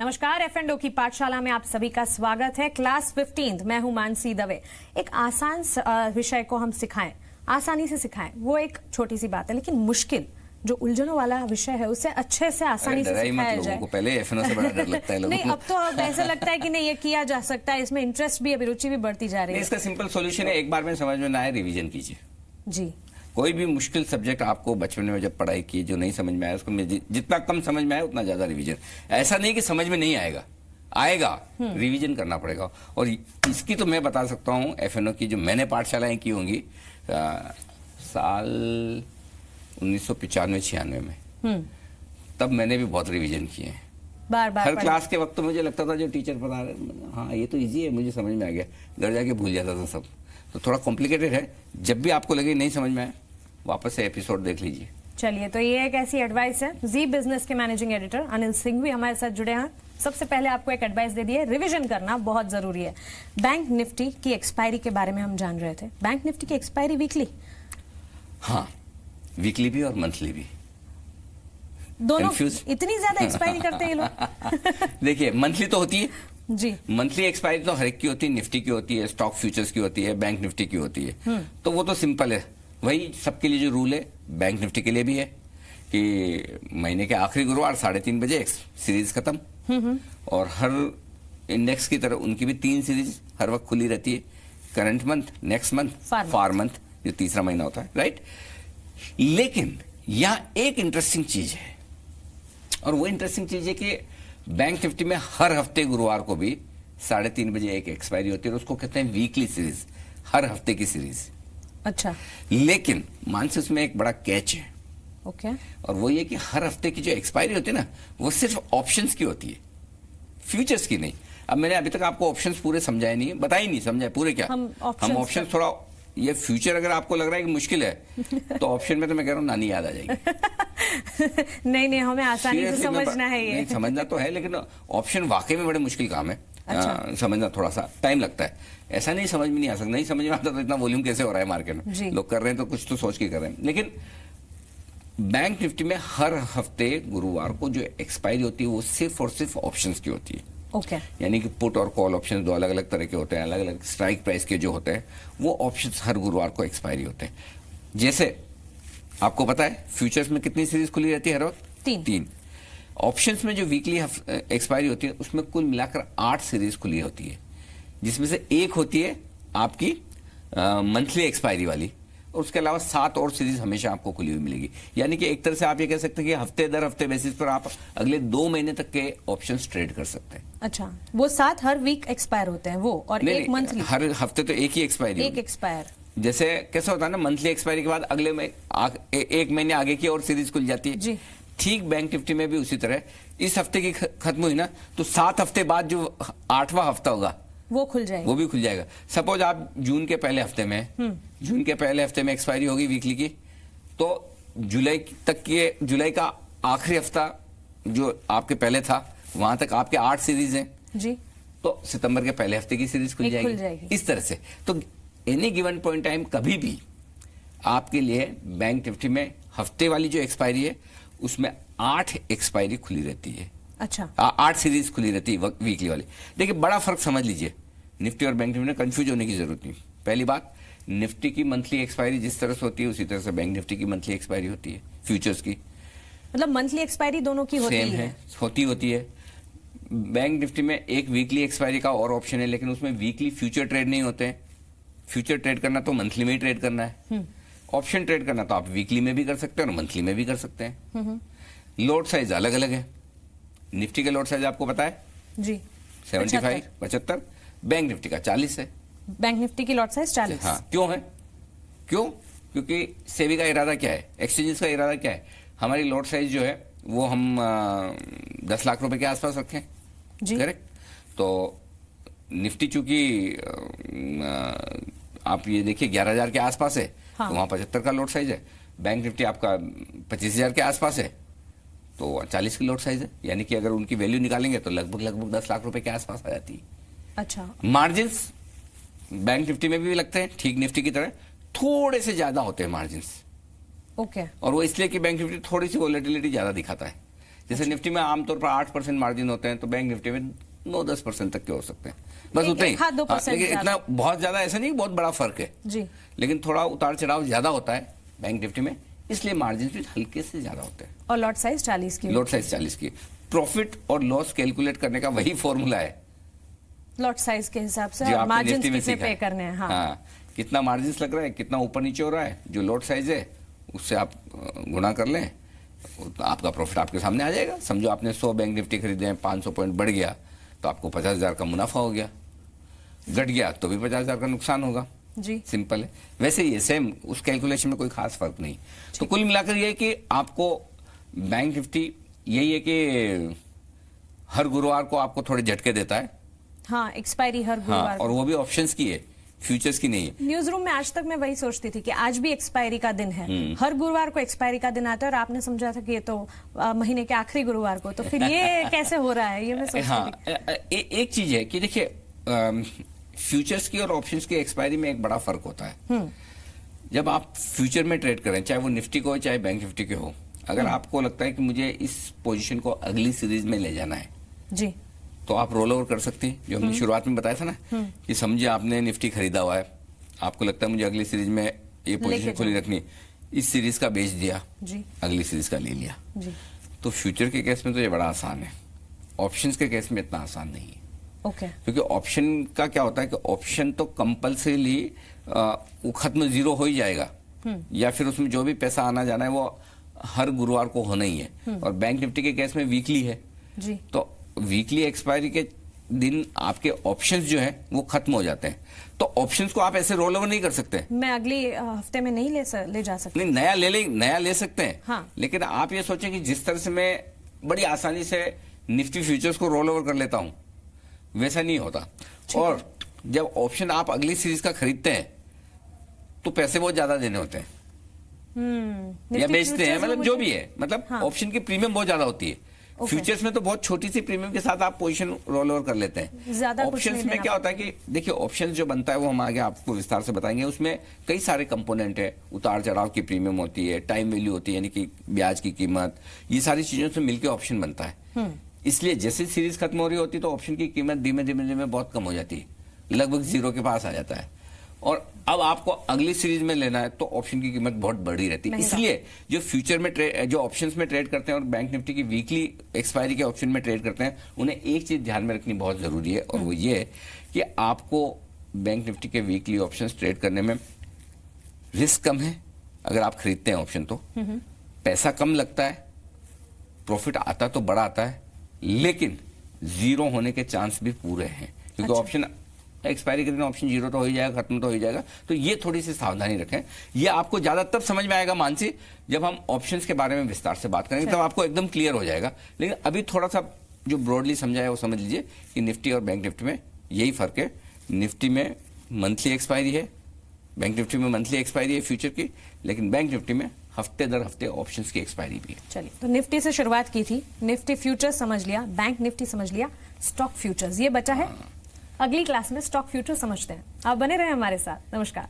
नमस्कार, एफ&ओ की पाठशाला में आप सभी का स्वागत है। क्लास 15 मैं हूं मानसी दवे। एक आसान विषय को हम सिखाएं, आसानी से सिखाएं, वो एक छोटी सी बात है, लेकिन मुश्किल जो उलझनों वाला विषय है उसे अच्छे से आसानी से सिखाया जाए। को पहले एफ&ओ से बड़ा डर लगता है लोगों को। नहीं, अब तो अब ऐसा लगता है कि नहीं, ये किया जा सकता है, इसमें इंटरेस्ट भी, अभिरुचि भी बढ़ती जा रही है। इसका सिंपल सॉल्यूशन है, एक बार में समझ में ना आए रिवीजन कीजिए जी। कोई भी मुश्किल सब्जेक्ट आपको बचपन में जब पढ़ाई की जो नहीं समझ में आया उसको जितना कम समझ में आया उतना ज्यादा रिवीजन। ऐसा नहीं कि समझ में नहीं आएगा, आएगा, रिवीजन करना पड़ेगा। और इसकी तो मैं बता सकता हूँ, एफ&ओ की जो मैंने पाठशालाएं की होंगी साल 1995-96 में, तब मैंने भी बहुत रिवीजन किए हैं बार बार हर क्लास के वक्त। तो मुझे लगता था जो टीचर पढ़ा रहे, हाँ ये तो इजी है, मुझे समझ में आ गया, घर जाके भूल जाता था सब। तो थोड़ा कॉम्प्लिकेटेड है, जब भी आपको लगे नहीं समझ में आए वापस से एपिसोड देख लीजिए। चलिए, तो ये एक ऐसी एडवाइस है। जी बिजनेस के मैनेजिंग एडिटर अनिल सिंह भी हमारे साथ जुड़े हैं। सबसे पहले आपको एक एडवाइस दे दी है, रिवीजन करना बहुत जरूरी है। बैंक निफ्टी की एक्सपायरी के बारे में हम जान रहे थे। बैंक निफ्टी की एक्सपायरी वीकली? हाँ, वीकली भी और मंथली भी। दोनों Confused? इतनी ज्यादा एक्सपायरी करते हैं ये लोग? देखिए, मंथली तो होती है जी। मंथली एक्सपायरी तो हर एक की होती है, निफ्टी की होती है, स्टॉक फ्यूचर्स की होती है, बैंक निफ्टी की होती है। तो वो तो सिंपल है, वही सबके लिए जो रूल है बैंक निफ्टी के लिए भी है कि महीने के आखिरी गुरुवार 3:30 बजे सीरीज खत्म। और हर इंडेक्स की तरह उनकी भी 3 सीरीज हर वक्त खुली रहती है, करंट मंथ, नेक्स्ट मंथ, फार मंथ, जो तीसरा महीना होता है, राइट। लेकिन यहाँ एक इंटरेस्टिंग चीज है, और वो इंटरेस्टिंग चीज है कि बैंक निफ्टी में हर हफ्ते गुरुवार को भी 3:30 बजे एक एक्सपायरी होती है, और उसको कहते हैं वीकली सीरीज, हर हफ्ते की सीरीज। अच्छा। लेकिन मानसी उसमें एक बड़ा कैच है। ओके। और वो ये कि हर हफ्ते की जो एक्सपायरी होती है ना, वो सिर्फ ऑप्शंस की होती है, फ्यूचर्स की नहीं। अब मैंने अभी तक आपको ऑप्शंस पूरे समझाए नहीं, बताए नहीं, समझाए पूरे क्या। हम ऑप्शंस थोड़ा, ये फ्यूचर अगर आपको लग रहा है कि मुश्किल है तो ऑप्शन में तो मैं कह रहा हूँ नानी याद आ जाएगी। नहीं, हमें आसानी से समझना है ये। नहीं, समझना तो है, लेकिन ऑप्शन वाकई में बड़े मुश्किल काम है। अच्छा। समझना थोड़ा सा टाइम लगता है, ऐसा नहीं समझ में नहीं आ सकता। नहीं समझ में आता तो इतना वॉल्यूम कैसे हो रहा है मार्केट में, लोग कर रहे हैं तो कुछ तो सोच के कर रहे हैं। लेकिन बैंक निफ्टी में हर हफ्ते गुरुवार को जो एक्सपायरी होती है वो सिर्फ और सिर्फ ऑप्शंस की होती है। ओके। यानी कि पुट और कॉल ऑप्शन दो अलग अलग तरह के होते हैं, अलग अलग स्ट्राइक प्राइस के जो होते हैं, वो ऑप्शंस हर गुरुवार को एक्सपायरी होते हैं। जैसे आपको पता है फ्यूचर्स में कितनी सीरीज खुली रहती है हर वक्त? 3। ऑप्शंस में जो वीकली एक्सपायरी होती है उसमें कुल मिलाकर 8 सीरीज खुली होती है, जिसमें से एक होती है आपकी मंथली एक्सपायरी वाली, और उसके अलावा 7 और सीरीज हमेशा आपको खुली हुई मिलेगी। यानी कि एक तरह से आप ये कह सकते हैं कि हफ्ते दर हफ्ते बेसिस पर आप अगले 2 महीने तक के ऑप्शंस ट्रेड कर सकते हैं। अच्छा, वो 7 हर वीक एक्सपायर होते हैं वो, और एक मंथली? हर हफ्ते तो एक ही एक्सपायरी, एक एक्सपायर। जैसे कैसा होता है ना, मंथली एक्सपायरी के बाद अगले में एक महीने आगे की और सीरीज खुल जाती है जी। ठीक बैंक निफ्टी में भी उसी तरह, इस हफ्ते की खत्म हुई ना तो 7 हफ्ते बाद जो 8वां हफ्ता होगा वो खुल जाएगा, वो भी खुल जाएगा। सपोज आप जून के पहले हफ्ते में, जून के पहले हफ्ते में एक्सपायरी होगी वीकली की, तो जुलाई का आखिरी हफ्ता जो आपके पहले था वहां तक आपके 8 सीरीज हैं जी, तो सितंबर के पहले हफ्ते की सीरीज खुल जाएगी। इस तरह से तो एनी गिवन पॉइंट टाइम कभी भी आपके लिए बैंक निफ्टी में हफ्ते वाली जो एक्सपायरी है उसमें 8 एक्सपायरी खुली रहती है। अच्छा। 8 सीरीज खुली रहती है वीकली वाली। देखिए, बड़ा फर्क समझ लीजिए, निफ्टी और बैंक निफ्टी में कंफ्यूज होने की जरूरत नहीं। पहली बात, निफ्टी की मंथली एक्सपायरी जिस तरह से होती है उसी तरह से बैंक निफ्टी की मंथली एक्सपायरी होती है, फ्यूचर्स की। मतलब मंथली एक्सपायरी दोनों की होती है? होती है। बैंक निफ्टी में एक वीकली एक्सपायरी का और ऑप्शन है, लेकिन उसमें वीकली फ्यूचर ट्रेड नहीं होते हैं। फ्यूचर ट्रेड करना तो मंथली में ही ट्रेड करना है, ऑप्शन ट्रेड करना तो आप वीकली में भी कर सकते हैं और मंथली में भी कर सकते हैं। लोड साइज अलग अलग है। निफ्टी का लोड साइज आपको पता है जी, 75, 75। बैंक निफ्टी का 40 है। बैंक निफ्टी की लॉट साइज 40। हाँ, क्यों है? क्योंकि सेबी का इरादा क्या है, एक्सचेंजेस का इरादा क्या है, हमारी लॉट साइज जो है वो हम 10 लाख रुपए के आसपास रखें, करेक्ट। तो निफ्टी चूंकि आप ये देखिए 11,000 के आसपास है, हाँ। तो वहां 75 का लॉट साइज है। बैंक निफ्टी आपका 25,000 के आसपास है तो 40 की लॉट साइज है। यानी कि अगर उनकी वैल्यू निकालेंगे तो लगभग 10 लाख रुपए के आसपास आ जाती है। अच्छा। मार्जिन्स बैंक निफ्टी में भी लगते हैं, ठीक निफ्टी की तरह, थोड़े से ज्यादा होते हैं मार्जिन्स। ओके। और वो इसलिए कि बैंक निफ्टी थोड़ी सी वोलेटिलिटी ज्यादा दिखाता है। जैसे निफ्टी में आमतौर पर 8% मार्जिन होते हैं, तो बैंक निफ्टी में 9-10% तक के हो सकते हैं, बस उतना ही। हाँ, 2% लेकिन इतना बहुत ज्यादा ऐसा नहीं, बहुत बड़ा फर्क है जी। लेकिन थोड़ा उतार चढ़ाव ज्यादा होता है बैंक निफ्टी में, इसलिए मार्जिन भी हल्के से ज्यादा होते हैं। और लॉट साइज 40 की। लॉट साइज 40 की। प्रॉफिट और लॉस कैलकुलेट करने का वही फॉर्मूला है लॉट साइज के हिसाब से, जो और आपने मार्जिन निफ्टी में कितने सीखा पे है। करने हैं। हाँ, कितना मार्जिन लग रहा है, कितना ऊपर नीचे हो रहा है, जो लॉट साइज है उससे आप गुणा कर लें, आपका प्रॉफिट आपके सामने आ जाएगा। समझो आपने 100 बैंक निफ्टी खरीदे हैं, 500 पॉइंट बढ़ गया तो आपको 50,000 का मुनाफा हो गया, घट गया तो भी 50,000 का नुकसान होगा जी। सिंपल है। वैसे ही सेम, उस कैलकुलेशन में कोई खास फर्क नहीं। तो कुल मिलाकर ये है कि आपको बैंक निफ्टी यही है कि हर गुरुवार को आपको थोड़े झटके देता है। हाँ, एक्सपायरी हर गुरुवार हाँ, और वो भी ऑप्शंस की है, फ्यूचर्स की नहीं है। न्यूज रूम में आज तक मैं वही सोचती थी कि आज भी एक्सपायरी का दिन है, हर गुरुवार को एक्सपायरी का दिन आता है, और आपने समझा था कि ये तो महीने के आखिरी गुरुवार को, तो फिर ये कैसे हो रहा है, ये मैं सोचती थी। एक चीज है कि देखिए, फ्यूचर्स की और ऑप्शंस की एक्सपायरी में एक बड़ा फर्क होता है। जब आप फ्यूचर में ट्रेड करें, चाहे वो निफ्टी को हो चाहे बैंक निफ्टी के हो, अगर आपको लगता है कि मुझे इस पोजीशन को अगली सीरीज में ले जाना है जी, तो आप रोल ओवर कर सकते हैं, जो हमने शुरुआत में बताया था ना, कि समझिए आपने निफ्टी खरीदा हुआ है, आपको लगता है मुझे अगली सीरीज में ये पोजीशन खुली रखनी, इस सीरीज का बेच दिया जी, अगली सीरीज का ले लिया। जी। तो फ्यूचर के केस में तो ये बड़ा आसान है, ऑप्शंस के केस में इतना आसान नहीं है। ओके। क्योंकि ऑप्शन का क्या होता है कि ऑप्शन तो कंपल्सरीली वो खत्म जीरो हो ही जाएगा, या फिर उसमें जो भी पैसा आना जाना है वो हर गुरुवार को होना ही है। और बैंक निफ्टी के केस में वीकली है जी, तो वीकली एक्सपायरी के दिन आपके ऑप्शंस जो है वो खत्म हो जाते हैं। तो ऑप्शंस को आप ऐसे रोल ओवर नहीं कर सकते। मैं अगली हफ्ते में नहीं ले जा सकती। नहीं, नया ले सकते हैं। हाँ। लेकिन आप ये सोचें कि जिस तरह से मैं बड़ी आसानी से निफ्टी फ्यूचर्स को रोल ओवर कर लेता हूं, वैसा नहीं होता। और जब ऑप्शन आप अगली सीरीज का खरीदते हैं तो पैसे बहुत ज्यादा देने होते हैं, या बेचते हैं, मतलब जो भी है, मतलब ऑप्शन की प्रीमियम बहुत ज्यादा होती है। फ्यूचर्स में तो बहुत छोटी सी प्रीमियम के साथ आप पोजीशन रोल ओवर कर लेते हैं। ऑप्शंस में क्या होता है कि देखिए, ऑप्शंस जो बनता है वो हम आगे आपको विस्तार से बताएंगे। उसमें कई सारे कंपोनेंट है, उतार चढ़ाव की प्रीमियम होती है, टाइम वैल्यू होती है, यानी कि ब्याज की कीमत, ये सारी चीजों से मिलकर ऑप्शन बनता है। इसलिए जैसे सीरीज खत्म हो रही होती है तो ऑप्शन की कीमत धीमे धीमे बहुत कम हो जाती है, लगभग जीरो के पास आ जाता है। और अब आपको अगली सीरीज में लेना है तो ऑप्शन की कीमत बहुत बढ़ी रहती है। इसलिए जो फ्यूचर में जो ऑप्शंस में ट्रेड करते हैं और बैंक निफ्टी की वीकली एक्सपायरी के ऑप्शन में ट्रेड करते हैं, उन्हें एक चीज ध्यान में रखनी बहुत जरूरी है, और वो ये है कि आपको बैंक निफ्टी के वीकली ऑप्शंस ट्रेड करने में रिस्क कम है। अगर आप खरीदते हैं ऑप्शन तो पैसा कम लगता है, प्रॉफिट आता तो बड़ा आता है, लेकिन जीरो होने के चांस भी पूरे हैं, क्योंकि ऑप्शन एक्सपायरी के दिन ऑप्शन जीरो तो हो ही जाएगा, खत्म तो हो ही जाएगा। तो ये थोड़ी सी सावधानी रखें। ये आपको ज्यादा तब समझ में आएगा मानसी, जब हम ऑप्शंस के बारे में विस्तार से बात करेंगे, तब आपको एकदम क्लियर हो जाएगा। लेकिन अभी थोड़ा सा जो ब्रॉडली समझा है वो समझ लीजिए कि निफ्टी और बैंक निफ्टी में यही फर्क है। निफ्टी में मंथली एक्सपायरी है, बैंक निफ्टी में मंथली एक्सपायरी है फ्यूचर की, लेकिन बैंक निफ्टी में हफ्ते दर हफ्ते ऑप्शंस की एक्सपायरी भी है। चलिए, तो निफ्टी से शुरुआत की थी, निफ्टी फ्यूचर्स समझ लिया, बैंक निफ्टी समझ लिया, स्टॉक फ्यूचर्स ये बचा है। अगली क्लास में स्टॉक फ्यूचर समझते हैं। आप बने रहे हमारे साथ। नमस्कार।